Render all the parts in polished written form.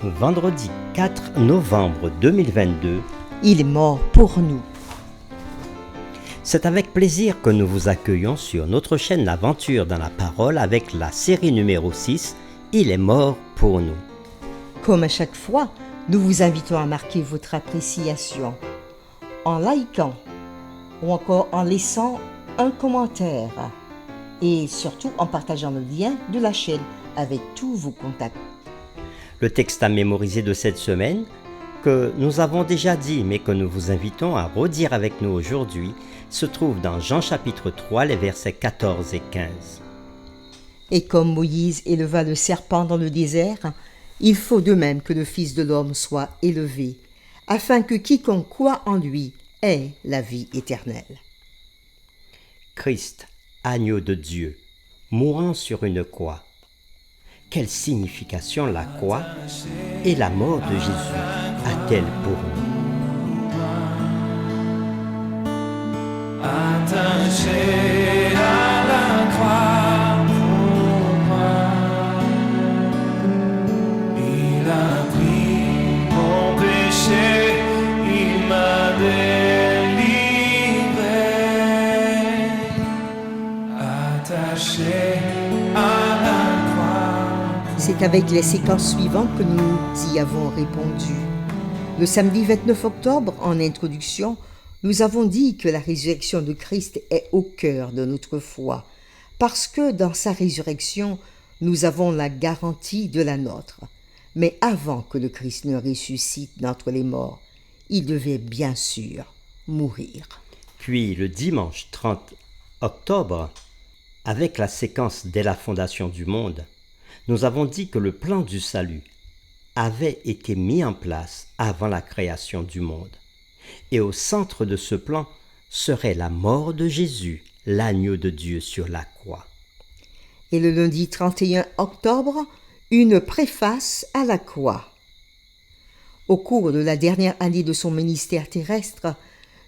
Vendredi 4 novembre 2022, Il est mort pour nous. c'est avec plaisir que nous vous accueillons sur notre chaîne L'Aventure dans la Parole avec la série numéro 6, Il est mort pour nous. Comme à chaque fois, nous vous invitons à marquer votre appréciation en likant ou encore en laissant un commentaire et surtout en partageant le lien de la chaîne avec tous vos contacts. Le texte à mémoriser de cette semaine, que nous avons déjà dit mais que nous vous invitons à redire avec nous aujourd'hui, se trouve dans Jean chapitre 3, les versets 14 et 15. Et comme Moïse éleva le serpent dans le désert, il faut de même que le Fils de l'homme soit élevé, afin que quiconque croit en lui ait la vie éternelle. Christ, agneau de Dieu, mourant sur une croix. Quelle signification la croix et la mort de Jésus a-t-elle pour nous? Attaché à la croix pour moi, il a pris mon péché, il m'a délivré. Attaché à la croix. C'est avec les séquences suivantes que nous y avons répondu. Le samedi 29 octobre, en introduction, nous avons dit que la résurrection de Christ est au cœur de notre foi, parce que dans sa résurrection, nous avons la garantie de la nôtre. Mais avant que le Christ ne ressuscite d'entre les morts, il devait bien sûr mourir. Puis le dimanche 30 octobre, avec la séquence dès la fondation du monde, nous avons dit que le plan du salut avait été mis en place avant la création du monde. Et au centre de ce plan serait la mort de Jésus, l'agneau de Dieu sur la croix. Et le lundi 31 octobre, une préface à la croix. Au cours de la dernière année de son ministère terrestre,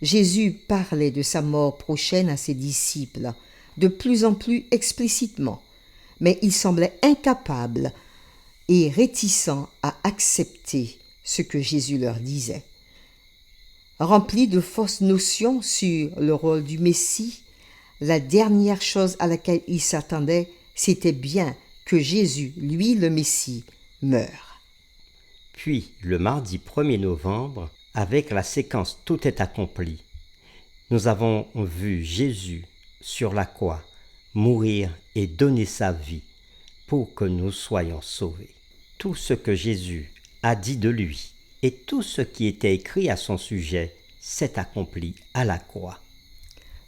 Jésus parlait de sa mort prochaine à ses disciples, de plus en plus explicitement, mais il semblait incapable et réticent à accepter ce que Jésus leur disait. Rempli de fausses notions sur le rôle du Messie, la dernière chose à laquelle il s'attendait, c'était bien que Jésus, lui le Messie, meure. Puis le mardi 1er novembre, avec la séquence Tout est accompli, nous avons vu Jésus sur la croix mourir et donner sa vie pour que nous soyons sauvés. Tout ce que Jésus a dit de lui et tout ce qui était écrit à son sujet s'est accompli à la croix.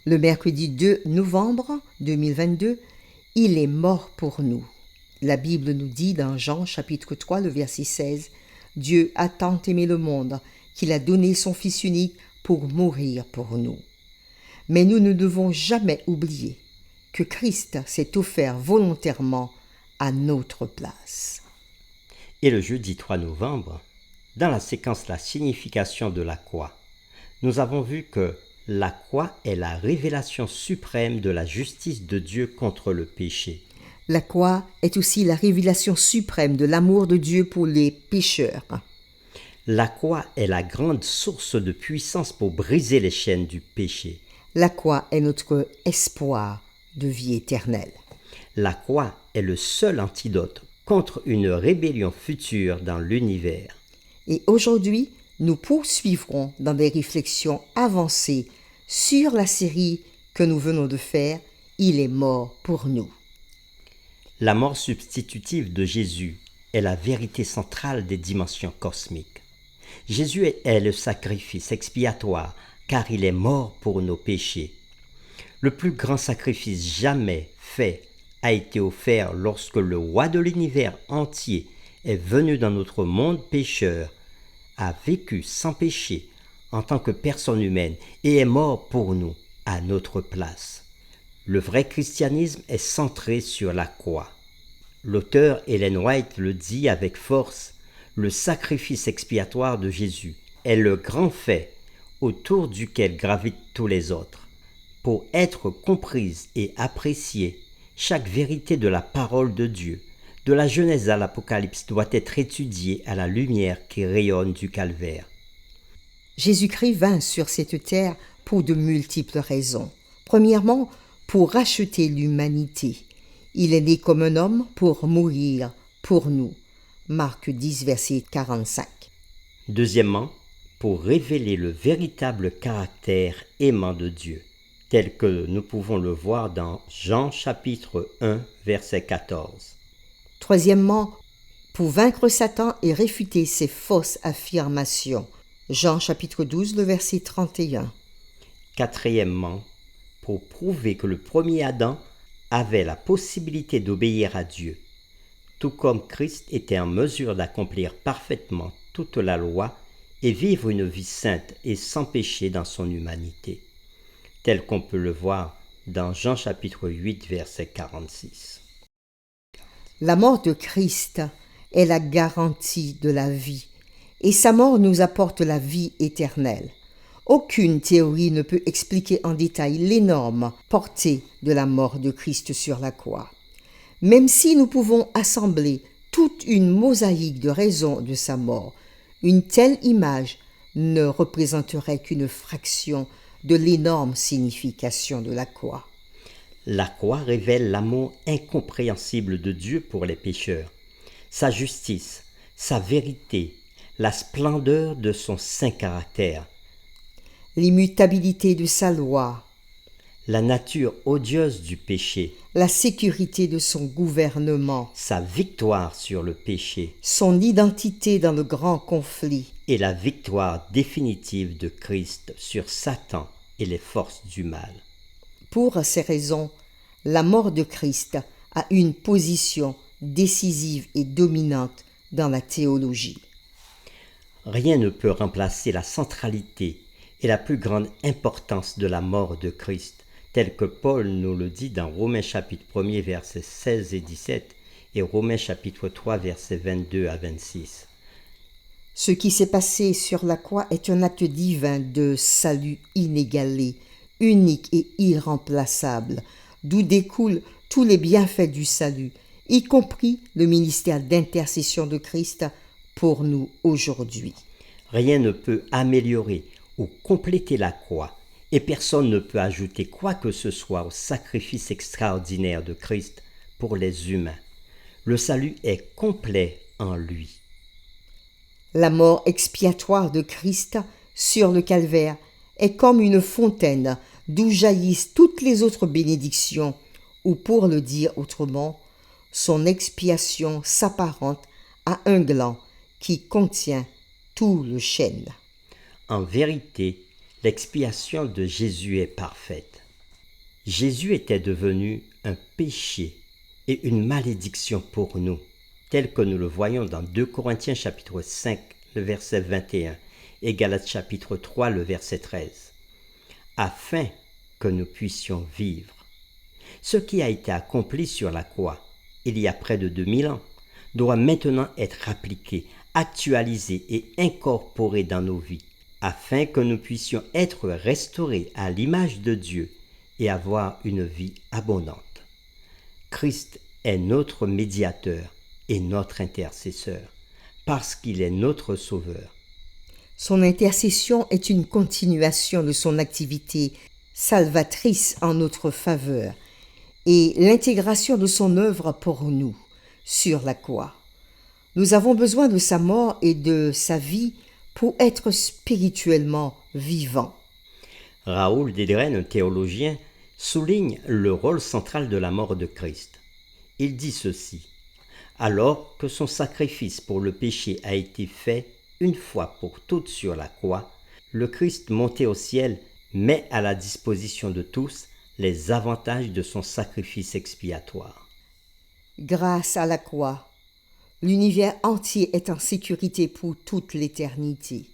Le mercredi 2 novembre 2022, il est mort pour nous. La Bible nous dit dans Jean chapitre 3, le verset 16, « Dieu a tant aimé le monde qu'il a donné son Fils unique pour mourir pour nous. » Mais nous ne devons jamais oublier que Christ s'est offert volontairement à notre place. Et le jeudi 3 novembre, dans la séquence La signification de la croix, nous avons vu que la croix est la révélation suprême de la justice de Dieu contre le péché. La croix est aussi la révélation suprême de l'amour de Dieu pour les pécheurs. La croix est la grande source de puissance pour briser les chaînes du péché. La croix est notre espoir de vie éternelle. La croix est le seul antidote contre une rébellion future dans l'univers. Et aujourd'hui, nous poursuivrons dans des réflexions avancées sur la série que nous venons de faire, Il est mort pour nous. La mort substitutive de Jésus est la vérité centrale des dimensions cosmiques. Jésus est le sacrifice expiatoire car il est mort pour nos péchés. Le plus grand sacrifice jamais fait a été offert lorsque le roi de l'univers entier est venu dans notre monde pécheur, a vécu sans péché en tant que personne humaine et est mort pour nous à notre place. Le vrai christianisme est centré sur la croix. L'auteur Ellen White le dit avec force, le sacrifice expiatoire de Jésus est le grand fait autour duquel gravitent tous les autres. Pour être comprise et appréciée, chaque vérité de la parole de Dieu de la Genèse à l'Apocalypse, doit être étudiée à la lumière qui rayonne du calvaire. Jésus-Christ vint sur cette terre pour de multiples raisons. Premièrement, pour racheter l'humanité. Il est né comme un homme pour mourir pour nous. Marc 10, verset 45. Deuxièmement, pour révéler le véritable caractère aimant de Dieu, tel que nous pouvons le voir dans Jean chapitre 1, verset 14. Troisièmement, pour vaincre Satan et réfuter ses fausses affirmations. Jean chapitre 12, le verset 31. Quatrièmement, pour prouver que le premier Adam avait la possibilité d'obéir à Dieu, tout comme Christ était en mesure d'accomplir parfaitement toute la loi et vivre une vie sainte et sans péché dans son humanité, tel qu'on peut le voir dans Jean chapitre 8, verset 46. La mort de Christ est la garantie de la vie, et sa mort nous apporte la vie éternelle. Aucune théorie ne peut expliquer en détail l'énorme portée de la mort de Christ sur la croix. Même si nous pouvons assembler toute une mosaïque de raisons de sa mort, une telle image ne représenterait qu'une fraction de l'énorme signification de la croix. La croix révèle l'amour incompréhensible de Dieu pour les pécheurs, sa justice, sa vérité, la splendeur de son saint caractère, L'immutabilité de sa loi, la nature odieuse du péché, la sécurité de son gouvernement, sa victoire sur le péché son identité dans le grand conflit, et la victoire définitive de Christ sur Satan et les forces du mal. Pour ces raisons, la mort de Christ a une position décisive et dominante dans la théologie. Rien ne peut remplacer la centralité et la plus grande importance de la mort de Christ, tel que Paul nous le dit dans Romains chapitre 1er versets 16 et 17 et Romains chapitre 3 versets 22 à 26. Ce qui s'est passé sur la croix est un acte divin de salut inégalé, unique et irremplaçable, d'où découlent tous les bienfaits du salut, y compris le ministère d'intercession de Christ pour nous aujourd'hui. Rien ne peut améliorer ou compléter la croix, et personne ne peut ajouter quoi que ce soit au sacrifice extraordinaire de Christ pour les humains. Le salut est complet en lui. La mort expiatoire de Christ sur le calvaire est comme une fontaine d'où jaillissent toutes les autres bénédictions, ou pour le dire autrement, son expiation s'apparente à un gland qui contient tout le chêne. En vérité, l'expiation de Jésus est parfaite. Jésus était devenu un péché et une malédiction pour nous, tel que nous le voyons dans 2 Corinthiens chapitre 5, le verset 21, et Galates chapitre 3, le verset 13, afin que nous puissions vivre. Ce qui a été accompli sur la croix, il y a près de 2000 ans, doit maintenant être appliqué, actualisé et incorporé dans nos vies, afin que nous puissions être restaurés à l'image de Dieu et avoir une vie abondante. Christ est notre médiateur et notre intercesseur, parce qu'il est notre sauveur. Son intercession est une continuation de son activité salvatrice en notre faveur et l'intégration de son œuvre pour nous sur la croix. Nous avons besoin de sa mort et de sa vie pour être spirituellement vivants. Raoul Dedren, un théologien, souligne le rôle central de la mort de Christ. Il dit ceci: alors que son sacrifice pour le péché a été fait une fois pour toutes sur la croix, le Christ monté au ciel met à la disposition de tous les avantages de son sacrifice expiatoire. Grâce à la croix, l'univers entier est en sécurité pour toute l'éternité.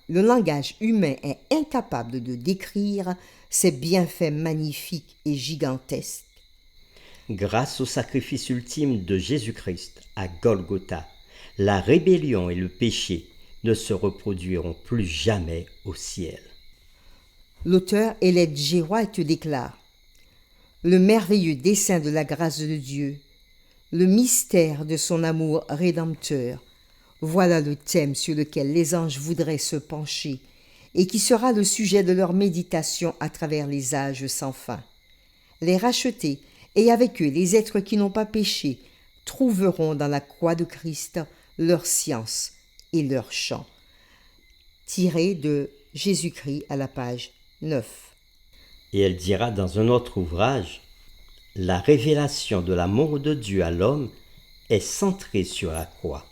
Le langage humain est incapable de décrire ces bienfaits magnifiques et gigantesques. Grâce au sacrifice ultime de Jésus-Christ à Golgotha, la rébellion et le péché ne se reproduiront plus jamais au ciel. L'auteur Ellen G. White déclare: le merveilleux dessein de la grâce de Dieu le mystère de son amour rédempteur. Voilà le thème sur lequel les anges voudraient se pencher et qui sera le sujet de leur méditation à travers les âges sans fin. Les rachetés, et avec eux les êtres qui n'ont pas péché, trouveront dans la croix de Christ leur science et leur chant. Tiré de Jésus-Christ à la page 9. Et elle dira dans un autre ouvrage, « La révélation de l'amour de Dieu à l'homme est centrée sur la croix.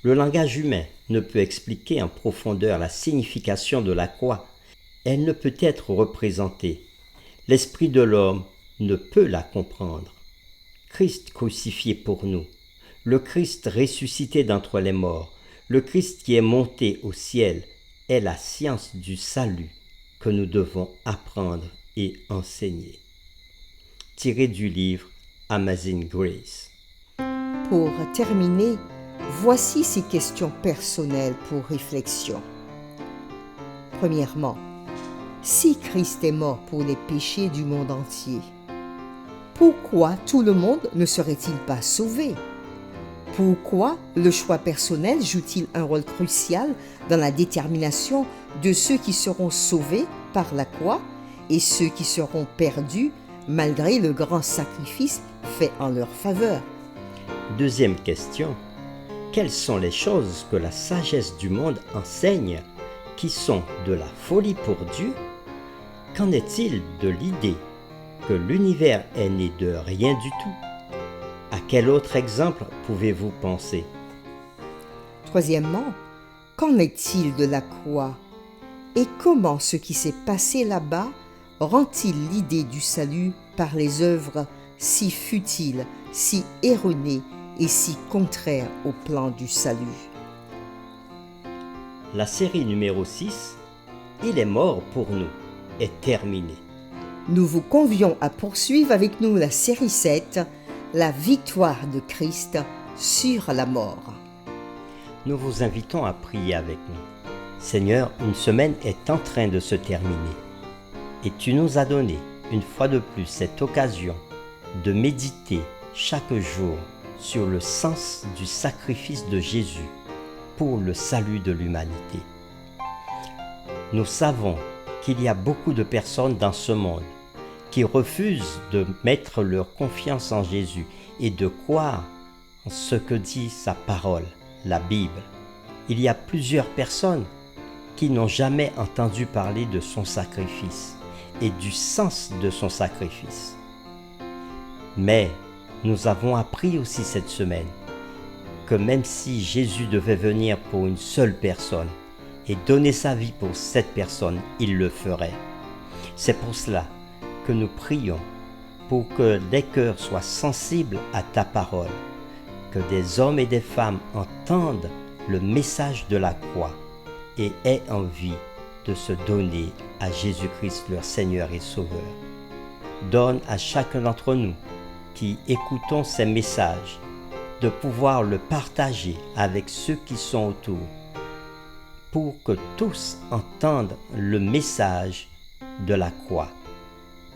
Le langage humain ne peut expliquer en profondeur la signification de la croix. Elle ne peut être représentée. L'esprit de l'homme ne peut la comprendre. Christ crucifié pour nous, le Christ ressuscité d'entre les morts, le Christ qui est monté au ciel est la science du salut que nous devons apprendre et enseigner. » Tiré du livre Amazing Grace. Pour terminer, voici ces questions personnelles pour réflexion. Premièrement, si Christ est mort pour les péchés du monde entier, pourquoi tout le monde ne serait-il pas sauvé? Pourquoi le choix personnel joue-t-il un rôle crucial dans la détermination de ceux qui seront sauvés par la croix et ceux qui seront perdus malgré le grand sacrifice fait en leur faveur? Deuxième question. Quelles sont les choses que la sagesse du monde enseigne qui sont de la folie pour Dieu? Qu'en est-il de l'idée que l'univers est né de rien du tout? À quel autre exemple pouvez-vous penser? Troisièmement, qu'en est-il de la croix? Et comment ce qui s'est passé là-bas rend-il l'idée du salut par les œuvres si futiles, si erronées et si contraires au plan du salut? La série numéro 6, « Il est mort pour nous », est terminée. Nous vous convions à poursuivre avec nous la série 7, la victoire de Christ sur la mort. Nous vous invitons à prier avec nous. Seigneur, une semaine est en train de se terminer et tu nous as donné une fois de plus cette occasion de méditer chaque jour sur le sens du sacrifice de Jésus pour le salut de l'humanité. Nous savons qu'il y a beaucoup de personnes dans ce monde qui refusent de mettre leur confiance en Jésus et de croire en ce que dit sa parole, la Bible. Il y a plusieurs personnes qui n'ont jamais entendu parler de son sacrifice et du sens de son sacrifice. Mais nous avons appris aussi cette semaine que même si Jésus devait venir pour une seule personne et donner sa vie pour cette personne, il le ferait. C'est pour cela que nous prions pour que les cœurs soient sensibles à ta parole, que des hommes et des femmes entendent le message de la croix et aient envie de se donner à Jésus-Christ leur Seigneur et Sauveur. Donne à chacun d'entre nous qui écoutons ces messages de pouvoir le partager avec ceux qui sont autour pour que tous entendent le message de la croix,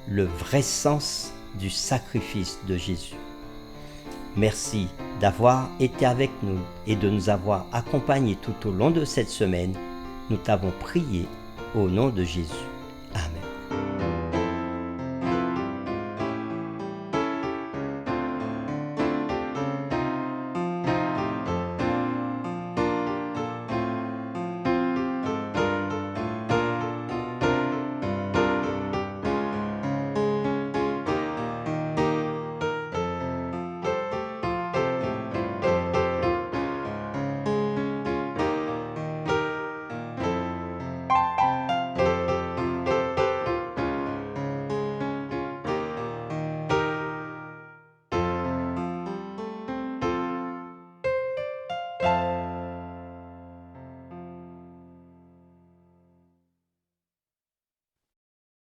le vrai sens du sacrifice de Jésus. Merci d'avoir été avec nous et de nous avoir accompagnés tout au long de cette semaine. Nous t'avons prié au nom de Jésus.